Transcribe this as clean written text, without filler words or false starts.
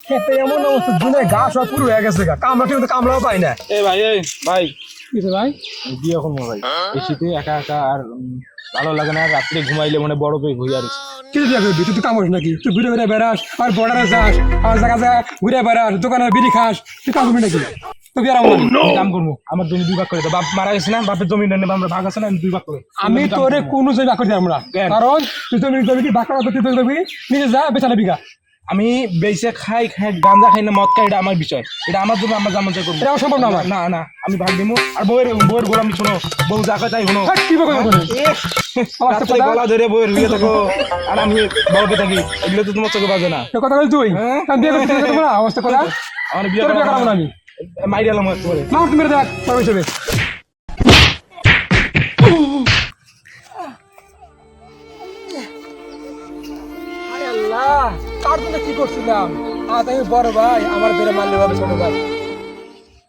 খেতে এমন অবস্থা দিনে গা সব পুরো হয়ে গেছে গা, কামড়া ঠিক মতো কামড়াও পাই না। ভাই কিছু ভাই বিয়ে করবো ভাই। এই শীতে একা একা আর ভালো লাগে না, রাত্রে ঘুমাইলে মানে বড় পেয়ে হয়ে আর কিছু দিয়ে করবি, তুই তো কামড়িস নাকি? তুই ঘুরে ঘুরে বেড়াস আর বর্ডারে যাস আর জায়গা জায়গা ঘুরে বেড়াস, দোকানে বিড়ি খাস, তুই কামড়বি নাকি? তো বিয়ার আমার কাম করবো। আমার জমি 2 ভাগ করে দাও। বাপ মারা গেছে না, বাপের জমি নেই, আমরা ভাগ আছে না, 2 ভাগ করে। আমি তোরে কোনো জমি বাকর দিই আমরা, কারণ তুই জমি জমি কি বাকর তুই তো জমি নিজে যা বেচালে বিঘা। আমি বেঁচে খাই গাঁজা খাই না মদ খাই, এটা আমার বিষয়, এটা আমার জন্য আমার জামান চাই করবো। এটা আমার সম্ভব না আমার। না না আমি ভাগ দিব। আর বউয়ের গোলামি শোনো, বউ যা খায় তাই শোনো। কি বকর রাত্রে গলা ধরে বউয়ের হয়ে থাকো আর আমি বউকে থাকি, এগুলো তো তোমার চোখে বাজে না। কথা বল তুই, হ্যাঁ? আমি বিয়ে করতে দেবো না অবস্থা কথা। আমার বিয়ে তোর বিয়ে করাবো না আমি। মাইরিয়ালাম একবারে। মা তুমি দেখ তোর হিসেবে আল্লাহ, কার জন্য কি করছিলাম? আজ আমি বড় ভাই, আমার বেড়ে মারলে হবে ছোট ভাই।